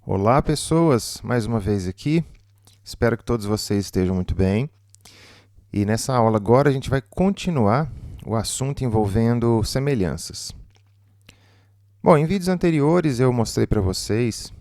Olá, pessoas! Mais uma vez aqui. Espero que todos vocês estejam muito bem. E nessa aula agora a gente vai continuar o assunto envolvendo semelhanças. Bom, em vídeos anteriores eu mostrei para vocês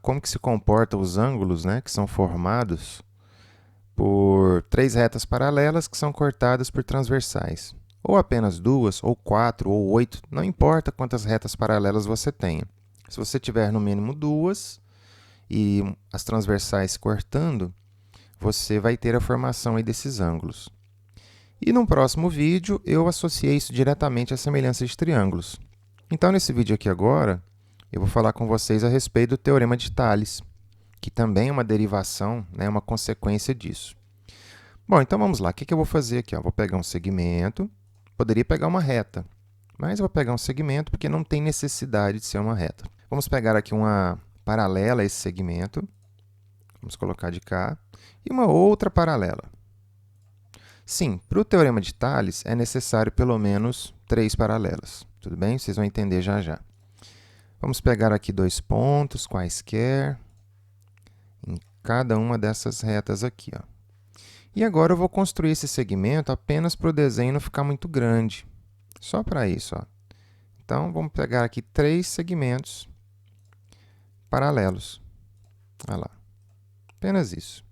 como que se comportam os ângulos, que são formados por três retas paralelas que são cortadas por transversais. Ou apenas duas, ou quatro, ou oito, não importa quantas retas paralelas você tenha. Se você tiver no mínimo duas e as transversais cortando, você vai ter a formação aí desses ângulos. E no próximo vídeo, eu associei isso diretamente à semelhança de triângulos. Então, nesse vídeo aqui agora, eu vou falar com vocês a respeito do Teorema de Tales, que também é uma derivação, uma consequência disso. Bom, então vamos lá. O que eu vou fazer aqui? Vou pegar um segmento, poderia pegar uma reta, mas eu vou pegar um segmento porque não tem necessidade de ser uma reta. Vamos pegar aqui uma paralela a esse segmento, vamos colocar de cá, e uma outra paralela. Sim, para o Teorema de Tales é necessário pelo menos três paralelas. Tudo bem? Vocês vão entender já já. Vamos pegar aqui dois pontos quaisquer em cada uma dessas retas aqui. E agora eu vou construir esse segmento apenas para o desenho não ficar muito grande. Só para isso. Então, vamos pegar aqui três segmentos paralelos. Olha lá. Apenas isso.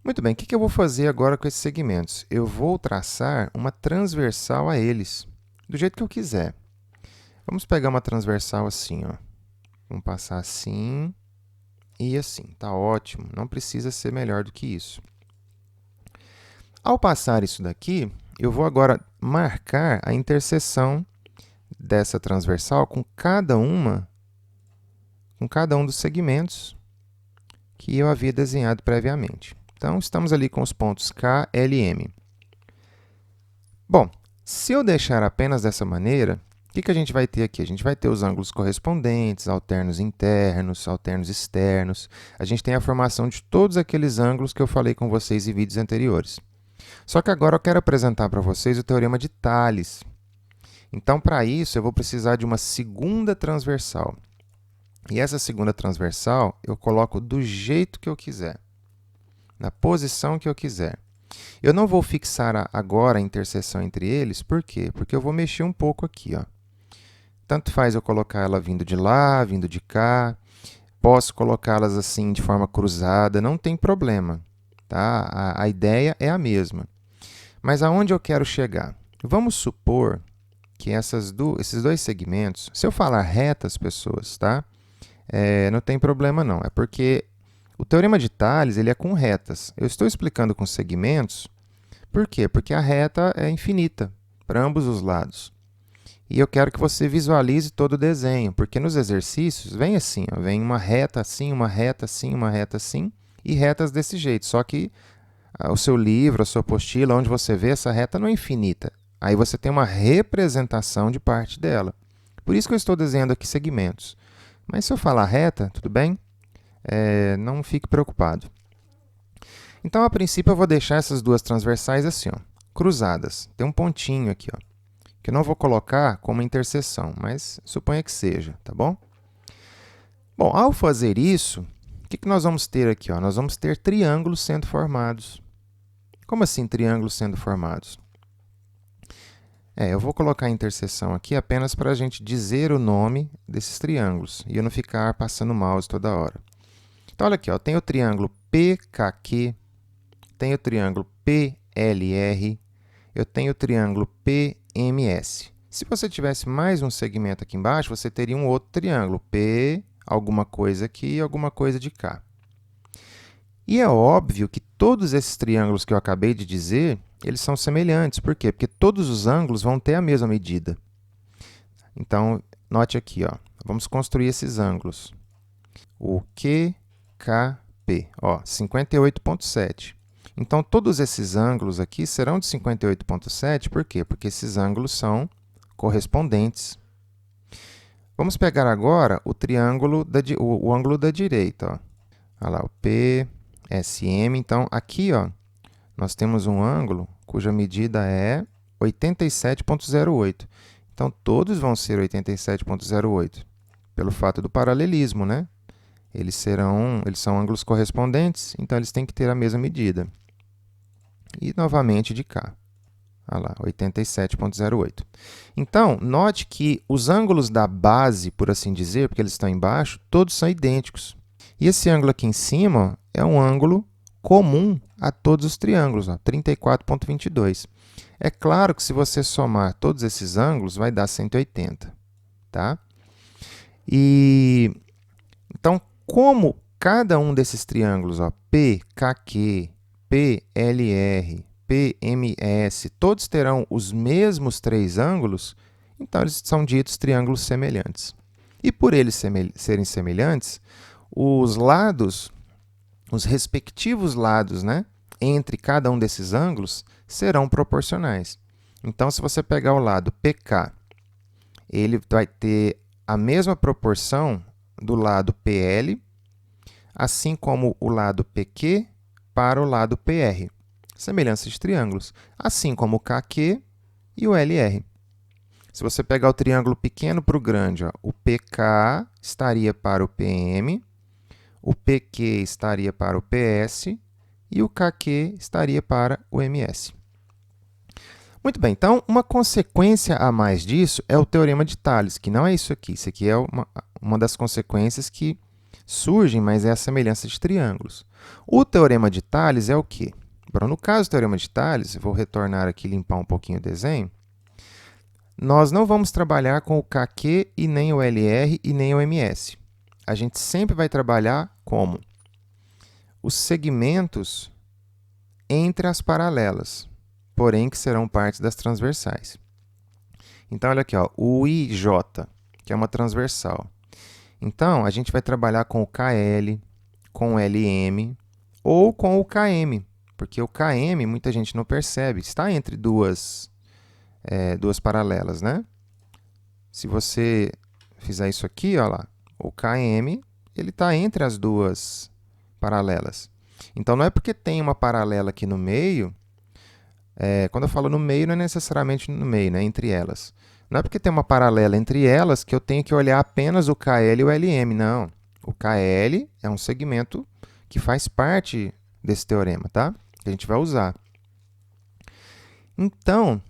Muito bem, o que eu vou fazer agora com esses segmentos? Eu vou traçar uma transversal a eles, do jeito que eu quiser. Vamos pegar uma transversal assim, Vamos passar assim e assim. Está ótimo, não precisa ser melhor do que isso. Ao passar isso daqui, eu vou agora marcar a interseção dessa transversal com cada um dos segmentos que eu havia desenhado previamente. Então, estamos ali com os pontos K, L e M. Bom, se eu deixar apenas dessa maneira, o que a gente vai ter aqui? A gente vai ter os ângulos correspondentes, alternos internos, alternos externos. A gente tem a formação de todos aqueles ângulos que eu falei com vocês em vídeos anteriores. Só que agora eu quero apresentar para vocês o Teorema de Tales. Então, para isso, eu vou precisar de uma segunda transversal. E essa segunda transversal eu coloco do jeito que eu quiser, na posição que eu quiser. Eu não vou fixar agora a interseção entre eles, por quê? Porque eu vou mexer um pouco aqui. Tanto faz eu colocar ela vindo de lá, vindo de cá, posso colocá-las assim de forma cruzada, não tem problema. Tá? A ideia é a mesma. Mas aonde eu quero chegar? Vamos supor que esses dois segmentos, se eu falar retas, pessoas, tá? Não tem problema não, é porque o Teorema de Tales ele é com retas. Eu estou explicando com segmentos, por quê? Porque a reta é infinita para ambos os lados. E eu quero que você visualize todo o desenho, porque nos exercícios vem assim, vem uma reta assim, uma reta assim, uma reta assim, e retas desse jeito. Só que o seu livro, a sua apostila, onde você vê essa reta não é infinita. Aí você tem uma representação de parte dela. Por isso que eu estou desenhando aqui segmentos. Mas se eu falar reta, tudo bem? Não fique preocupado. Então, a princípio, eu vou deixar essas duas transversais assim, cruzadas. Tem um pontinho aqui, que eu não vou colocar como interseção, mas suponha que seja, tá bom? Bom, ao fazer isso, o que nós vamos ter aqui? Nós vamos ter triângulos sendo formados. Como assim triângulos sendo formados? Eu vou colocar a interseção aqui apenas para a gente dizer o nome desses triângulos e eu não ficar passando o mouse toda hora. Então, olha aqui, tem o triângulo PKQ, tem o triângulo PLR, eu tenho o triângulo PMS. Se você tivesse mais um segmento aqui embaixo, você teria um outro triângulo, P, alguma coisa aqui e alguma coisa de cá. E é óbvio que todos esses triângulos que eu acabei de dizer, eles são semelhantes. Por quê? Porque todos os ângulos vão ter a mesma medida. Então, note aqui, vamos construir esses ângulos. O QKP, 58,7. Então, todos esses ângulos aqui serão de 58,7, por quê? Porque esses ângulos são correspondentes. Vamos pegar agora o triângulo, o ângulo da direita. Olha lá, o PSM. Então, aqui nós temos um ângulo cuja medida é 87,08. Então, todos vão ser 87,08, pelo fato do paralelismo, né? eles são ângulos correspondentes, então eles têm que ter a mesma medida. E, novamente, de cá. Olha lá, 87,08. Então, note que os ângulos da base, por assim dizer, porque eles estão embaixo, todos são idênticos. E esse ângulo aqui em cima é um ângulo comum a todos os triângulos, 34,22. É claro que se você somar todos esses ângulos, vai dar 180. Tá? Então, como cada um desses triângulos, PKQ, PLR, PMS, todos terão os mesmos três ângulos, então eles são ditos triângulos semelhantes. E por eles serem semelhantes, os lados, os respectivos lados, né, entre cada um desses ângulos serão proporcionais. Então, se você pegar o lado PK, ele vai ter a mesma proporção do lado PL, assim como o lado PQ para o lado PR. Semelhança de triângulos, assim como o KQ e o LR. Se você pegar o triângulo pequeno para o grande, o PK estaria para o PM, o PQ estaria para o PS e o KQ estaria para o MS. Muito bem, então, uma consequência a mais disso é o Teorema de Tales, que não é isso aqui. Isso aqui é uma das consequências que surgem, mas é a semelhança de triângulos. O Teorema de Tales é o quê? Bom, no caso do Teorema de Tales, eu vou retornar aqui e limpar um pouquinho o desenho. Nós não vamos trabalhar com o KQ e nem o LR e nem o MS. A gente sempre vai trabalhar como? Os segmentos entre as paralelas, porém que serão partes das transversais. Então, olha aqui, ó, o IJ, que é uma transversal. Então, a gente vai trabalhar com o KL, com o LM ou com o KM, porque o KM muita gente não percebe, está entre duas paralelas, né? Se você fizer isso aqui, ó lá, o KM ele está entre as duas paralelas. Então, não é porque tem uma paralela aqui no meio, quando eu falo no meio, não é necessariamente no meio, né? Entre elas. Não é porque tem uma paralela entre elas que eu tenho que olhar apenas o KL e o LM, não. O KL é um segmento que faz parte desse teorema, tá? Que a gente vai usar. Então,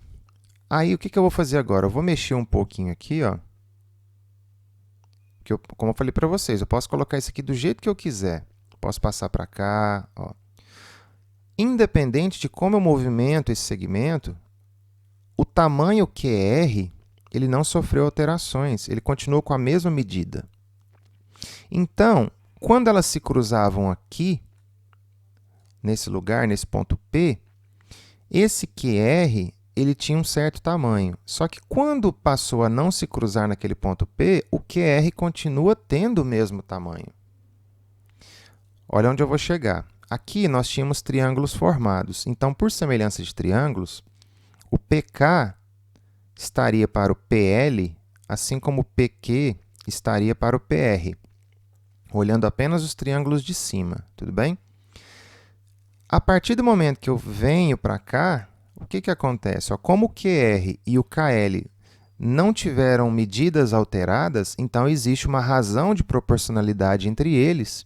aí o que eu vou fazer agora? Eu vou mexer um pouquinho aqui, ó. Como eu falei para vocês, eu posso colocar isso aqui do jeito que eu quiser. Posso passar para cá, ó. Independente de como eu movimento esse segmento, o tamanho QR ele não sofreu alterações, ele continuou com a mesma medida. Então, quando elas se cruzavam aqui, nesse lugar, nesse ponto P, esse QR ele tinha um certo tamanho. Só que quando passou a não se cruzar naquele ponto P, o QR continua tendo o mesmo tamanho. Olha onde eu vou chegar. Aqui nós tínhamos triângulos formados. Então, por semelhança de triângulos, o PK estaria para o PL, assim como o PQ estaria para o PR, olhando apenas os triângulos de cima, tudo bem? A partir do momento que eu venho para cá, o que acontece? Como o QR e o KL não tiveram medidas alteradas, então existe uma razão de proporcionalidade entre eles,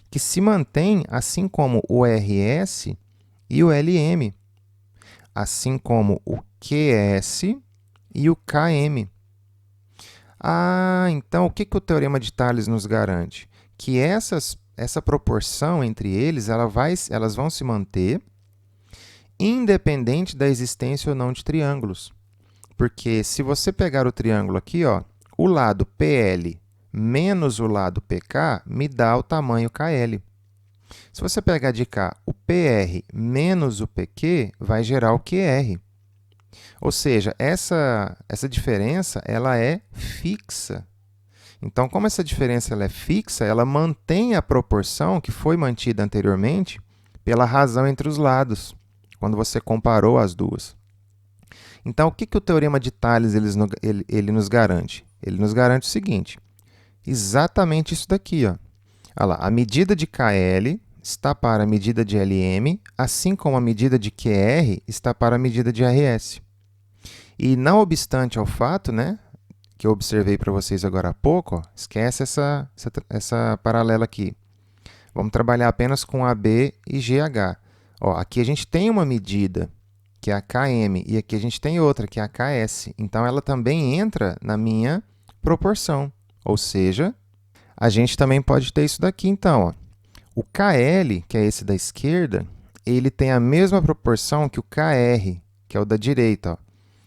que se mantém assim como o RS e o LM, assim como o QS e o KM. Então o que o Teorema de Tales nos garante? Que essa proporção entre eles elas vão se manter independente da existência ou não de triângulos. Porque se você pegar o triângulo aqui, ó, o lado PL menos o lado PK me dá o tamanho KL. Se você pegar de cá o PR menos o PQ, vai gerar o QR. Ou seja, essa diferença ela é fixa. Então, como essa diferença ela é fixa, ela mantém a proporção que foi mantida anteriormente pela razão entre os lados, quando você comparou as duas. Então, o que o Teorema de Tales ele nos garante? Ele nos garante o seguinte, exatamente isso daqui. Ó. Olha lá, a medida de KL está para a medida de LM, assim como a medida de QR está para a medida de RS. E não obstante ao fato, né, que eu observei para vocês agora há pouco, ó, esquece essa paralela aqui. Vamos trabalhar apenas com AB e GH. Ó, aqui a gente tem uma medida, que é a KM, e aqui a gente tem outra, que é a KS. Então, ela também entra na minha proporção. Ou seja, a gente também pode ter isso daqui, então. Ó. O KL, que é esse da esquerda, ele tem a mesma proporção que o KR, que é o da direita. Ó.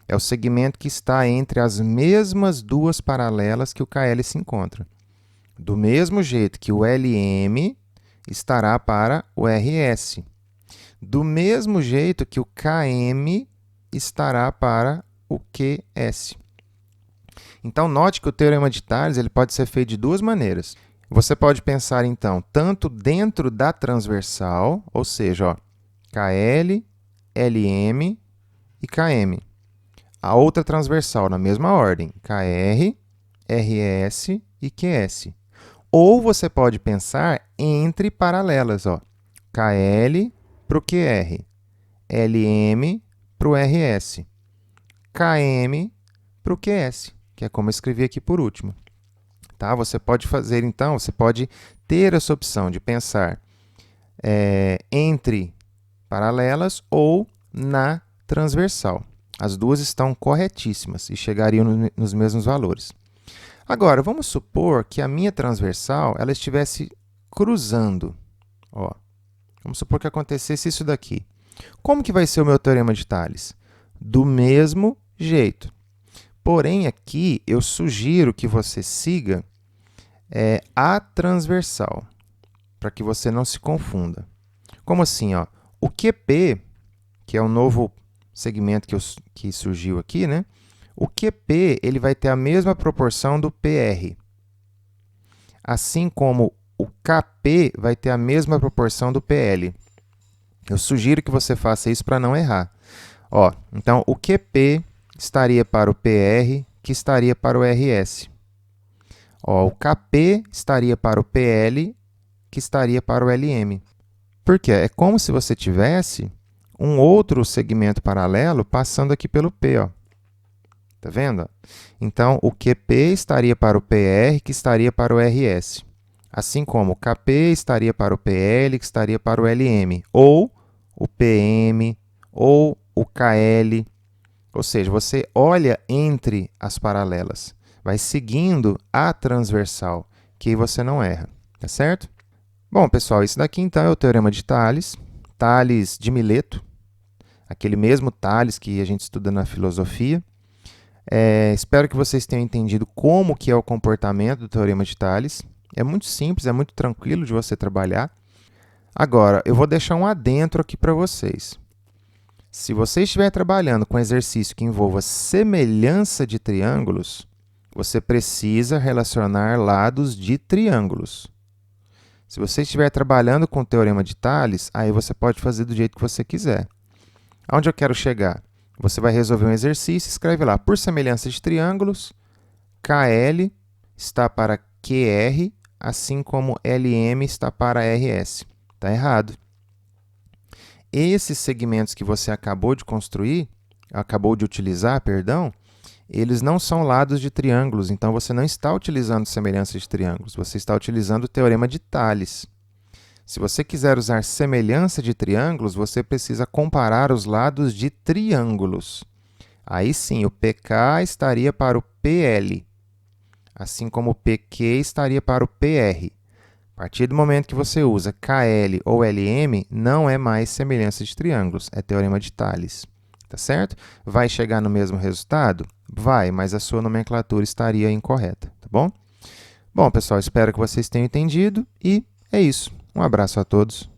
É o segmento que está entre as mesmas duas paralelas que o KL se encontra. Do mesmo jeito que o LM estará para o RS. Do mesmo jeito que o KM estará para o QS. Então, note que o teorema de Tales ele pode ser feito de duas maneiras. Você pode pensar, então, tanto dentro da transversal, ou seja, ó, KL, LM e KM. A outra transversal, na mesma ordem, KR, RS e QS. Ou você pode pensar entre paralelas, ó, KL para o QR, LM para o RS, KM para o QS, que é como eu escrevi aqui por último. Tá? Você pode fazer, então, você pode ter essa opção de pensar entre paralelas ou na transversal. As duas estão corretíssimas e chegariam nos mesmos valores. Agora, vamos supor que a minha transversal ela estivesse cruzando. Ó, vamos supor que acontecesse isso daqui. Como que vai ser o meu teorema de Tales? Do mesmo jeito. Porém, aqui eu sugiro que você siga a transversal, para que você não se confunda. Como assim? Ó? O QP, que é o novo segmento que surgiu aqui, né? O QP ele vai ter a mesma proporção do PR. Assim como o KP vai ter a mesma proporção do PL. Eu sugiro que você faça isso para não errar. Ó, então, o QP estaria para o PR, que estaria para o RS. Ó, o KP estaria para o PL, que estaria para o LM. Por quê? É como se você tivesse um outro segmento paralelo passando aqui pelo P. Ó. Tá vendo? Então, o QP estaria para o PR, que estaria para o RS. Assim como o KP estaria para o PL, que estaria para o LM. Ou o PM, ou o KL. Ou seja, você olha entre as paralelas. Vai seguindo a transversal, que aí você não erra. Tá certo? Bom, pessoal, isso daqui então é o teorema de Tales. Tales de Mileto. Aquele mesmo Tales que a gente estuda na filosofia. Espero que vocês tenham entendido como que é o comportamento do teorema de Tales. É muito simples, é muito tranquilo de você trabalhar. Agora, eu vou deixar um adentro aqui para vocês. Se você estiver trabalhando com exercício que envolva semelhança de triângulos, você precisa relacionar lados de triângulos. Se você estiver trabalhando com o teorema de Tales, aí você pode fazer do jeito que você quiser. Aonde eu quero chegar? Você vai resolver um exercício, escreve lá, por semelhança de triângulos, KL está para QR, assim como LM está para RS. Está errado. Esses segmentos que você acabou de utilizar, eles não são lados de triângulos, então você não está utilizando semelhança de triângulos, você está utilizando o teorema de Tales. Se você quiser usar semelhança de triângulos, você precisa comparar os lados de triângulos. Aí sim, o PK estaria para o PL, assim como o PQ estaria para o PR. A partir do momento que você usa KL ou LM, não é mais semelhança de triângulos, é teorema de Tales. Tá certo? Vai chegar no mesmo resultado? Vai, mas a sua nomenclatura estaria incorreta, tá bom? Bom, pessoal, espero que vocês tenham entendido e é isso. Um abraço a todos.